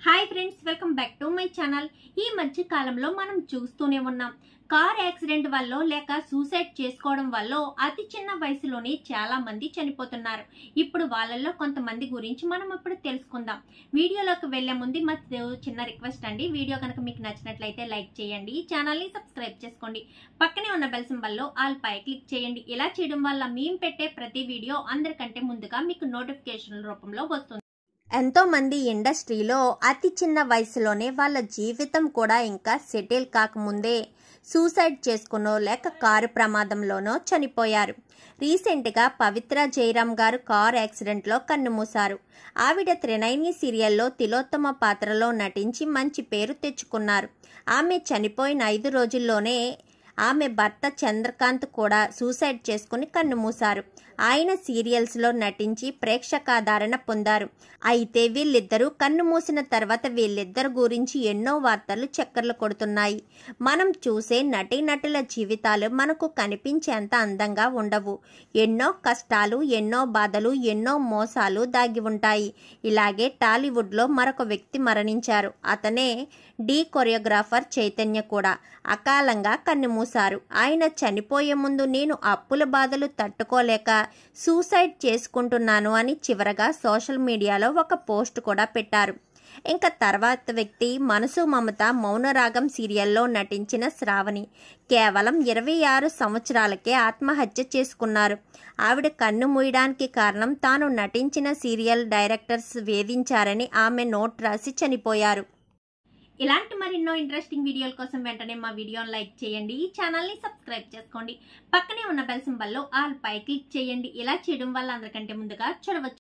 Hi friends, welcome back to my channel. ఈ మధ్య కాలంలో మనం చూస్తూనే ఉన్నాం. కార్ యాక్సిడెంట్ వల్ల లేక సూసైడ్ చేసుకోవడం వల్ల అతి చిన్న వయసులోనే చాలా మంది చనిపోతున్నారు. ఇప్పుడు వాళ్ళల్లో కొంతమంది గురించి మనం ఇప్పుడు తెలుసుకుందాం. వీడియోలోకి వెళ్లే ముందు మా చిన్న రిక్వెస్ట్ అండి, వీడియో కనుక మీకు నచ్చినట్లయితే లైక్ చేయండి, ఛానల్ ని సబ్స్క్రైబ్ చేసుకోండి, పక్కనే ఉన్న బెల్ సింబల్ లో ఆల్ పై క్లిక్ చేయండి. ఇలా చేయడం వల్ల మేము పెట్టే ప్రతి వీడియో అందరికంటే ముందుగా మీకు నోటిఫికేషన్ రూపంలో వస్తుంది. ఎంతో మంది ఇండస్ట్రీలో అతి చిన్న వయసులోనే వాళ్ళ జీవితం కూడా ఇంకా సెటిల్ కాకముందే సూసైడ్ చేసుకునో లేక కారు ప్రమాదంలోనో చనిపోయారు. రీసెంట్గా పవిత్ర జయరామ్ గారు కారు యాక్సిడెంట్లో కన్నుమూశారు. ఆవిడ త్రినైని సీరియల్లో తిలోత్తమ పాత్రలో నటించి మంచి పేరు తెచ్చుకున్నారు. ఆమె చనిపోయిన 5 రోజుల్లోనే ఆమె భర్త చంద్రకాంత్ కూడా సూసైడ్ చేసుకుని కన్నుమూశారు. ఆయన సీరియల్స్లో నటించి ప్రేక్షకాదరణ పొందారు. అయితే వీళ్ళిద్దరూ కన్నుమూసిన తర్వాత వీళ్ళిద్దరు గురించి ఎన్నో వార్తలు చక్కర్లు కొడుతున్నాయి. మనం చూసే నటీనటుల జీవితాలు మనకు కనిపించేంత అందంగా ఉండవు. ఎన్నో కష్టాలు, ఎన్నో బాధలు, ఎన్నో మోసాలు దాగి ఉంటాయి. ఇలాగే టాలీవుడ్లో మరొక వ్యక్తి మరణించారు. అతనే ఢీ కొరియోగ్రాఫర్ చైతన్య కూడా అకాలంగా కన్నుమూశారు. ఆయన చనిపోయే ముందు నేను అప్పుల బాధలు తట్టుకోలేక సూసైడ్ చేసుకుంటున్నాను అని చివరగా సోషల్ మీడియాలో ఒక పోస్ట్ కూడా పెట్టారు. ఇంకా తర్వాత వ్యక్తి మనసు మమత మౌనరాగం సీరియల్లో నటించిన శ్రావణి కేవలం 26 సంవత్సరాలకే ఆత్మహత్య చేసుకున్నారు. ఆవిడ కన్ను మూయడానికి కారణం తాను నటించిన సీరియల్ డైరెక్టర్స్ వేధించారని ఆమె నోట్ రాసి చనిపోయారు. ఇలాంటి మరెన్నో ఇంట్రెస్టింగ్ వీడియోల కోసం వెంటనే మా వీడియోని లైక్ చేయండి, ఈ ఛానల్ని సబ్స్క్రైబ్ చేసుకోండి, పక్కనే ఉన్న బెల్ సింబల్లో ఆల్ పై క్లిక్ చేయండి. ఇలా చేయడం వల్ల అందరికంటే ముందుగా చూడవచ్చు.